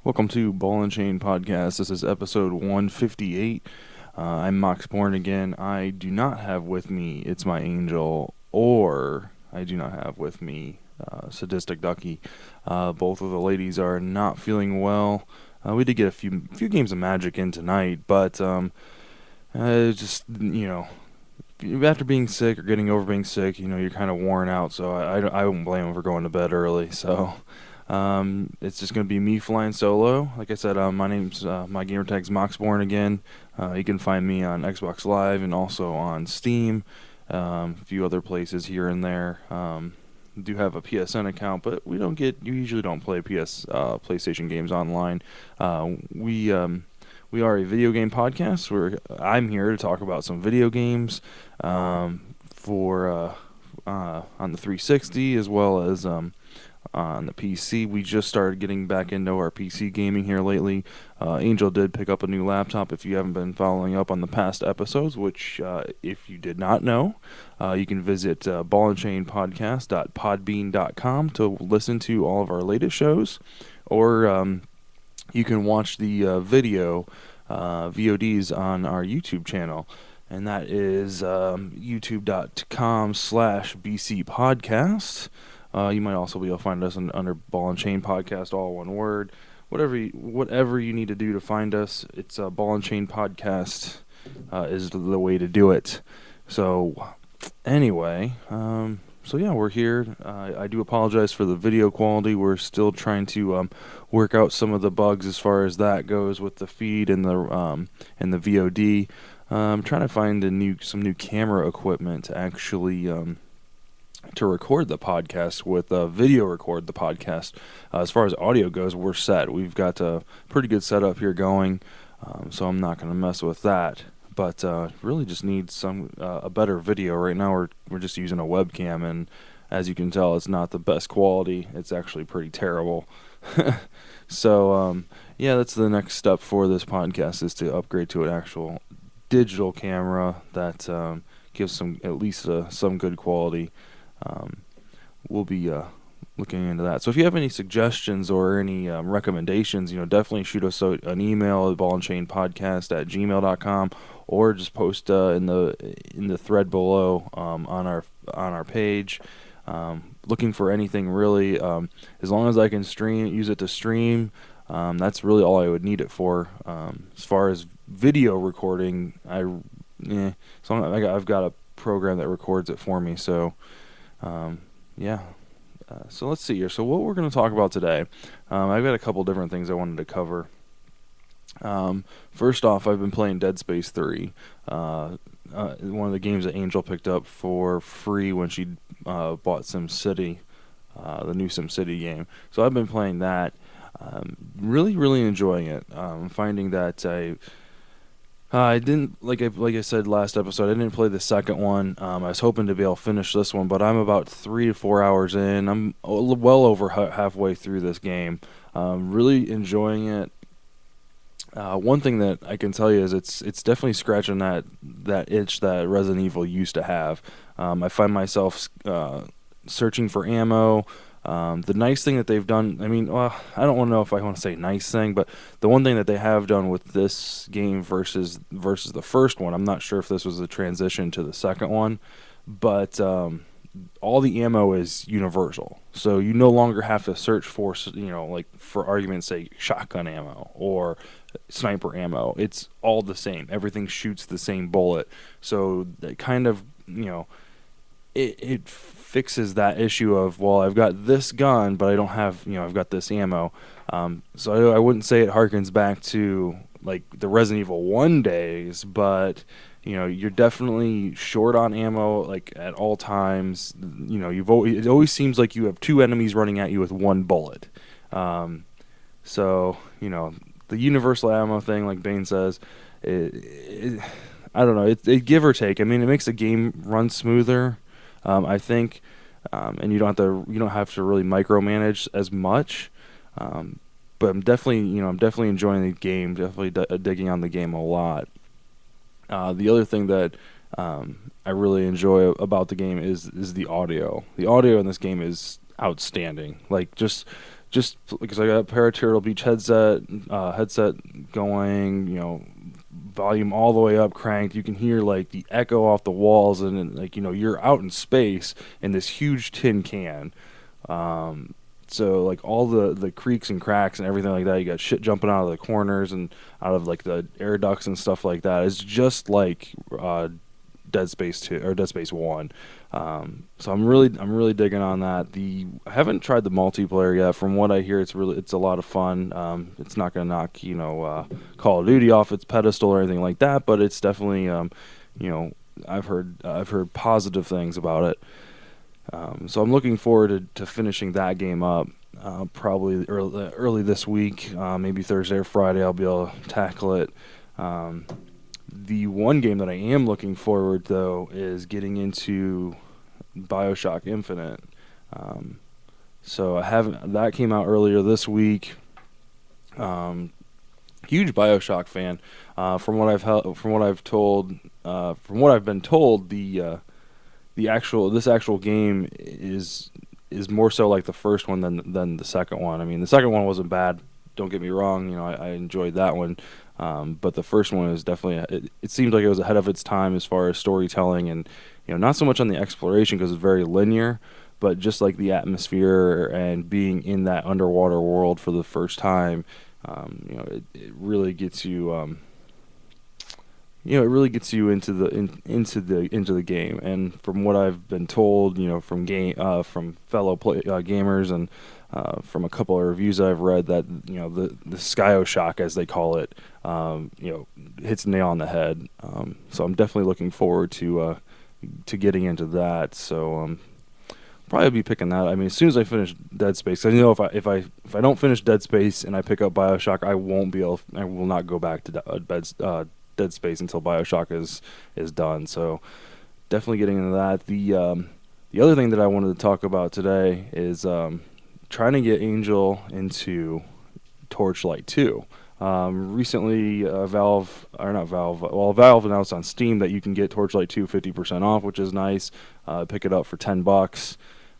Welcome to Ball and Chain Podcast. This is episode 158. I'm Mox Born again. I do not have with me It's My Angel, or I do not have with me Sadistic Ducky. Both of the ladies are not feeling well. We did get a few games of Magic in tonight, but just after being sick or getting over being sick, you're kind of worn out. So I won't blame them for going to bed early. So. It's just going to be me flying solo. Like I said, my gamer tag's Moxborn again. You can find me on Xbox Live and also on Steam, a few other places here and there. Do have a PSN account, but you usually don't play PlayStation games online. We are a video game podcast where I'm here to talk about some video games for on the 360 as well as on the PC. We just started getting back into our PC gaming here lately. Angel did pick up a new laptop. If you haven't been following up on the past episodes, which if you did not know, you can visit ballandchainpodcast.podbean.com to listen to all of our latest shows, or you can watch the video VODs on our YouTube channel, and that is youtube.com/BC Podcast. You might also be able to find us under Ball and Chain Podcast, all one word. Whatever you need to do to find us, it's Ball and Chain Podcast is the way to do it. So, anyway, we're here. I do apologize for the video quality. We're still trying to work out some of the bugs as far as that goes with the feed and the VOD. I'm trying to find some new camera equipment to actually to record the podcast with video record the podcast. As far as audio goes, we're set. We've got a pretty good setup here going, so I'm not going to mess with that. But really just need a better video. Right now we're just using a webcam, and as you can tell, it's not the best quality. It's actually pretty terrible. So that's the next step for this podcast, is to upgrade to an actual digital camera that gives at least some good quality. We'll be looking into that. So if you have any suggestions or any recommendations, definitely shoot us an email at ballandchainpodcast@gmail.com, or just post in the thread below on our page. Looking for anything really, as long as I can use it to stream. That's really all I would need it for. As far as video recording, I've got a program that records it for me. So. So let's see here. So what we're going to talk about today, I've got a couple different things I wanted to cover. First off, I've been playing Dead Space 3, one of the games that Angel picked up for free when she bought SimCity, the new SimCity game. So I've been playing that, really, really enjoying it. Finding that I didn't, like I said last episode, I didn't play the second one. I was hoping to be able to finish this one, but I'm about 3 to 4 hours in. I'm well over halfway through this game. Really enjoying it. One thing that I can tell you is it's definitely scratching that itch that Resident Evil used to have. I find myself searching for ammo. The nice thing that they've done, I don't know if I want to say nice thing, but the one thing that they have done with this game versus the first one, I'm not sure if this was a transition to the second one, but all the ammo is universal. So you no longer have to search for, like for argument's sake, shotgun ammo or sniper ammo. It's all the same. Everything shoots the same bullet. So that kind of, it fixes that issue of, well, I've got this gun, but I don't have, I've got this ammo. So I wouldn't say it harkens back to like the Resident Evil 1 days, but you're definitely short on ammo like at all times. It always seems like you have two enemies running at you with one bullet. So the universal ammo thing, like Bane says, I don't know, it give or take. It makes the game run smoother. I think, and you don't have to really micromanage as much. But I'm definitely enjoying the game. Definitely digging on the game a lot. The other thing that I really enjoy about the game is the audio. The audio in this game is outstanding. Like just just because I got a Paraturtle Beach headset going, volume all the way up cranked. You can hear like the echo off the walls, and like you're out in space in this huge tin can. So like all the creaks and cracks and everything like that, you got shit jumping out of the corners and out of like the air ducts and stuff like that. It's just like Dead Space 2 or Dead Space 1. So I'm really digging on that. I haven't tried the multiplayer yet. From what I hear, it's a lot of fun. It's not gonna knock Call of Duty off its pedestal or anything like that, but it's definitely I've heard positive things about it. So I'm looking forward to finishing that game up. Probably early this week, maybe Thursday or Friday. I'll be able to tackle it. The one game that I am looking forward though is getting into BioShock Infinite. So that came out earlier this week. Huge BioShock fan. From what I've been told, this actual game is more so like the first one than the second one. I mean, the second one wasn't bad. Don't get me wrong. I enjoyed that one. But the first one is definitely it seemed like it was ahead of its time as far as storytelling, and not so much on the exploration because it's very linear, but just like the atmosphere and being in that underwater world for the first time. It really gets you. It really gets you into the game, and from what I've been told, from fellow gamers and from a couple of reviews I've read, that the Skyoshock, as they call it, hits nail on the head. So I'm definitely looking forward to getting into that. So probably be picking that. I mean, as soon as I finish Dead Space, I know if I don't finish Dead Space and I pick up BioShock, I will not go back to Dead Space until BioShock is done. So definitely getting into that. The other thing that I wanted to talk about today is trying to get Angel into Torchlight 2. Recently, Valve announced on Steam that you can get Torchlight 2 50% off, which is nice. Pick it up for $10,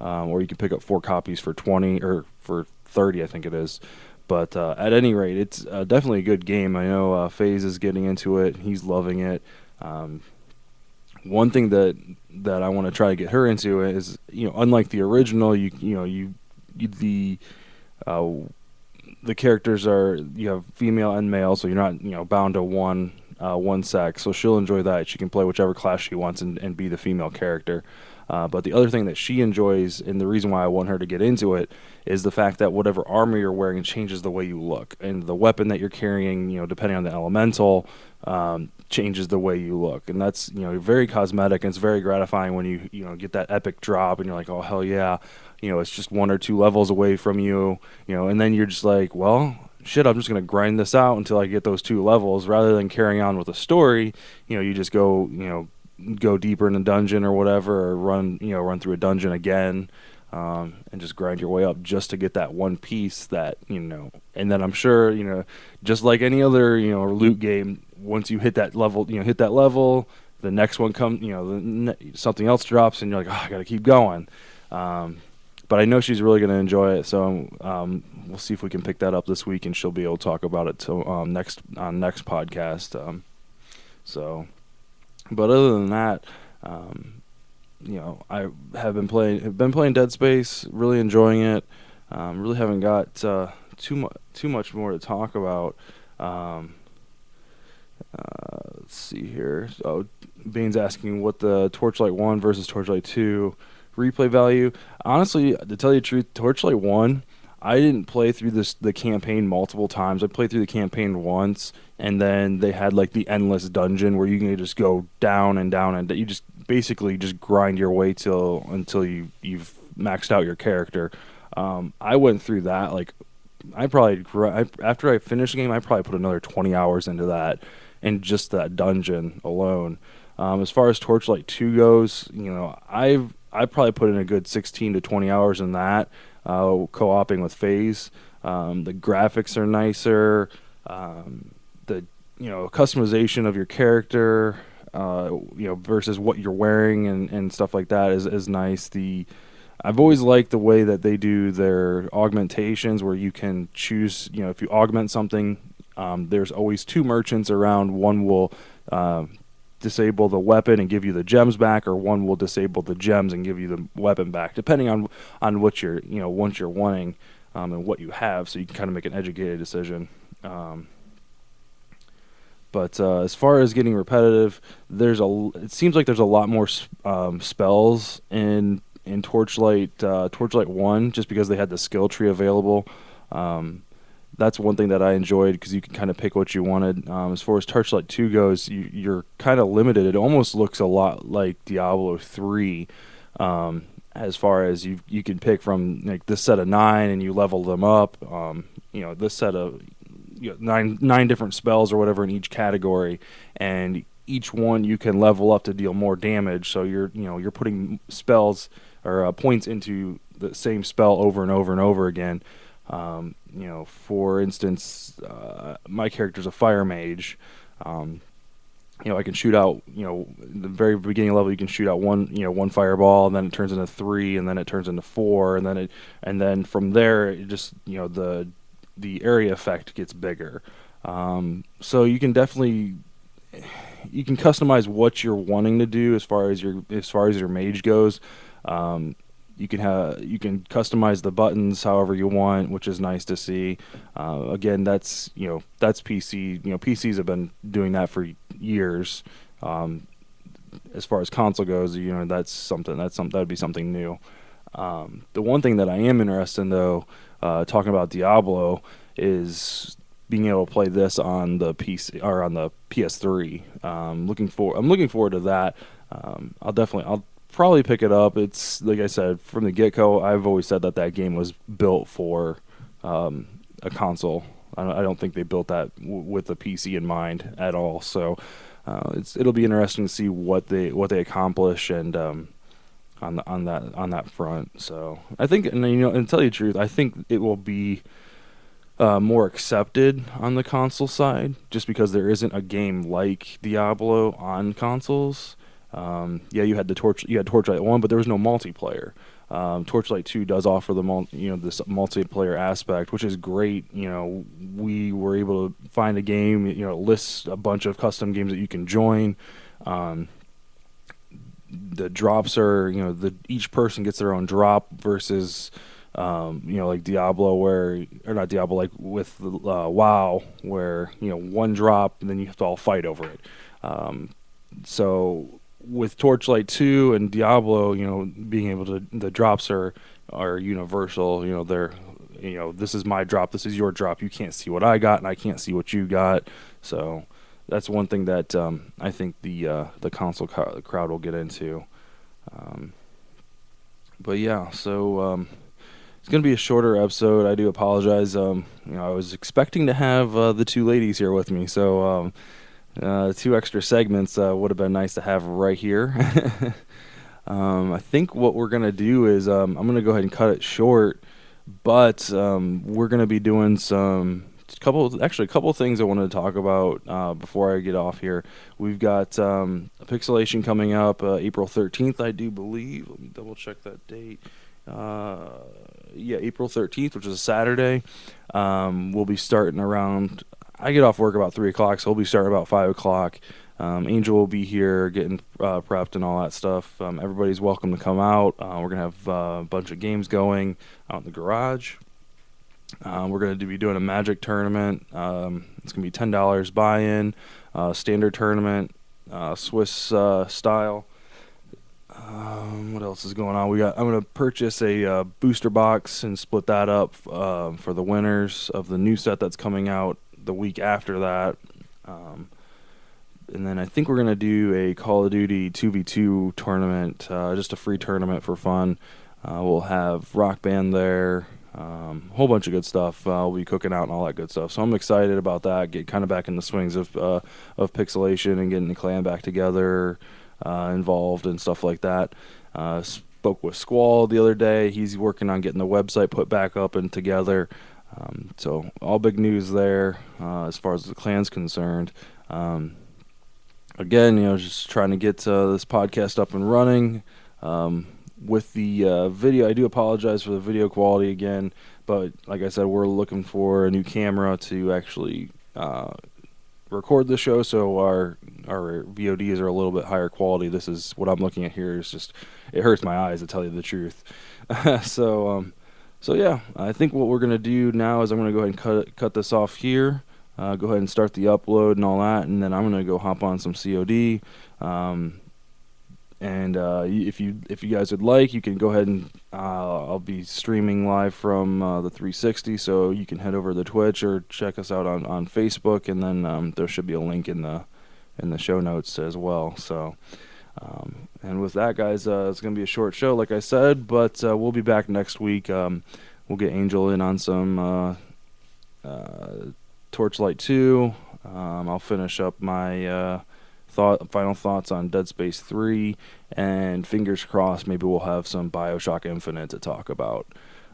or you can pick up 4 copies for 20 or for 30, I think it is. But at any rate, it's definitely a good game. I know FaZe is getting into it; he's loving it. One thing that I want to try to get her into is, unlike the original, the characters you have female and male, so you're not bound to one sex. So she'll enjoy that. She can play whichever class she wants and be the female character. But the other thing that she enjoys, and the reason why I want her to get into it, is the fact that whatever armor you're wearing changes the way you look, and the weapon that you're carrying, depending on the elemental, changes the way you look, and that's very cosmetic, and it's very gratifying when you get that epic drop, and you're like, oh hell yeah, it's just 1 or 2 levels away from you, and then you're just like, well, shit, I'm just gonna grind this out until I get those 2 levels, rather than carrying on with a story. You just go deeper in a dungeon or whatever, or run through a dungeon again, and just grind your way up just to get that one piece that, and then I'm sure, just like any other, loot game, once you hit that level, the next one comes, something else drops, and you're like, oh, I gotta keep going. But I know she's really going to enjoy it, so we'll see if we can pick that up this week, and she'll be able to talk about it next podcast. But other than that, I have been playing Dead Space, really enjoying it. Really haven't got too much more to talk about. Let's see here. So Bane's asking what the Torchlight 1 versus Torchlight 2 replay value. Honestly, to tell you the truth, Torchlight 1, I didn't play through the campaign multiple times. I played through the campaign once, and then they had like the endless dungeon where you can just go down and down, and you just basically just grind your way until you've maxed out your character. I went through that, like, after I finished the game, I probably put another 20 hours into that, and just that dungeon alone. As far as Torchlight 2 goes, I probably put in a good 16 to 20 hours in that, co-oping with FaZe. The graphics are nicer. The customization of your character, versus what you're wearing and stuff like that is nice. The I've always liked the way that they do their augmentations, where you can choose, if you augment something, there's always two merchants around. One will disable the weapon and give you the gems back, or one will disable the gems and give you the weapon back, depending on what you're, once you're wanting, and what you have, so you can kind of make an educated decision. But as far as getting repetitive, it seems like there's a lot more spells in Torchlight 1, just because they had the skill tree available. That's one thing that I enjoyed, because you can kind of pick what you wanted. As far as Torchlight 2 goes, you're kind of limited. It almost looks a lot like Diablo 3, as far as you can pick from like this set of 9 and you level them up. This set of nine different spells or whatever in each category, and each one you can level up to deal more damage. So you're putting spells or points into the same spell over and over and over again. For instance, my character's a fire mage. I can shoot out, in the very beginning level, you can shoot out one fireball, and then it turns into 3, and then it turns into 4, and then from there, it just, the area effect gets bigger. So you can customize what you're wanting to do as far as your mage goes. You can customize the buttons however you want, which is nice to see. Again, that's PC. PCs have been doing that for years. As far as console goes, that would be something new. The one thing that I am interested in, though, talking about Diablo, is being able to play this on the PC or on the PS3. I'm looking forward to that. I'll probably pick it up. It's like I said from the get-go, I've always said that game was built for a console. I don't think they built that with a PC in mind at all. So it'll be interesting to see what they accomplish, and on that front. So I think, and to tell you the truth, I think it will be more accepted on the console side, just because there isn't a game like Diablo on consoles. You had Torchlight 1, but there was no multiplayer. Torchlight 2 does offer this multiplayer aspect, which is great. We were able to find a game, it lists a bunch of custom games that you can join. The drops are, each person gets their own drop, versus like Diablo, or not Diablo, like with WoW, where one drop and then you have to all fight over it. So with Torchlight 2 and Diablo, being able to, the drops are universal. They're, this is my drop, this is your drop. You can't see what I got, and I can't see what you got. So that's one thing that I think the console crowd will get into. But yeah, so it's going to be a shorter episode. I do apologize. I was expecting to have the two ladies here with me, so 2 extra segments would have been nice to have right here. I think what we're going to do is I'm going to go ahead and cut it short, but we're going to be doing a couple of things I wanted to talk about before I get off here. We've got a Pixelation coming up April 13th, I do believe. Let me double check that date. April 13th, which is a Saturday. We'll be starting around, I get off work about 3 o'clock, so we'll be starting about 5 o'clock. Angel will be here getting prepped and all that stuff. Everybody's welcome to come out. We're going to have a bunch of games going out in the garage. We're going to be doing a Magic tournament. It's going to be $10 buy-in, standard tournament, Swiss style. What else is going on? I'm going to purchase a booster box and split that up for the winners of the new set that's coming out the week after that. And then I think we're going to do a Call of Duty 2v2 tournament, just a free tournament for fun. We'll have Rock Band there, a whole bunch of good stuff. We'll be cooking out and all that good stuff. So I'm excited about that, get kind of back in the swings of Pixelation and getting the clan back together, involved and stuff like that. Spoke with Squall the other day. He's working on getting the website put back up and together. So all big news there as far as the clan's concerned. Again, just trying to get this podcast up and running. with the video, I do apologize for the video quality again, but like I said, we're looking for a new camera to actually record the show, so our VODs are a little bit higher quality. This is what I'm looking at here. Is just, it hurts my eyes to tell you the truth. So yeah, I think what we're gonna do now is I'm gonna go ahead and cut this off here. Go ahead and start the upload and all that, and then I'm gonna go hop on some COD. And if you guys would like, you can go ahead and I'll be streaming live from the 360, so you can head over to Twitch or check us out on Facebook, and then there should be a link in the show notes as well. So and with that, guys, it's gonna be a short show, like I said, but we'll be back next week. We'll get Angel in on some Torchlight 2. I'll finish up my final thoughts on Dead Space 3, and fingers crossed maybe we'll have some BioShock Infinite to talk about.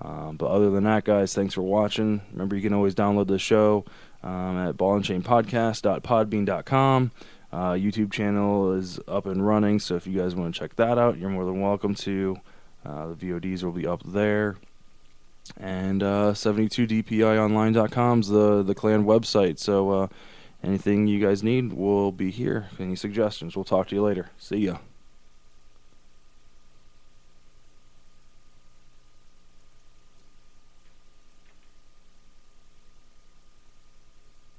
But other than that, guys, thanks for watching. Remember, you can always download the show at ballandchainpodcast.podbean.com. YouTube channel is up and running, so if you guys want to check that out, you're more than welcome to. The VODs will be up there. And 72dpionline.com is the clan website, so anything you guys need, we'll be here. Any suggestions, we'll talk to you later. See ya.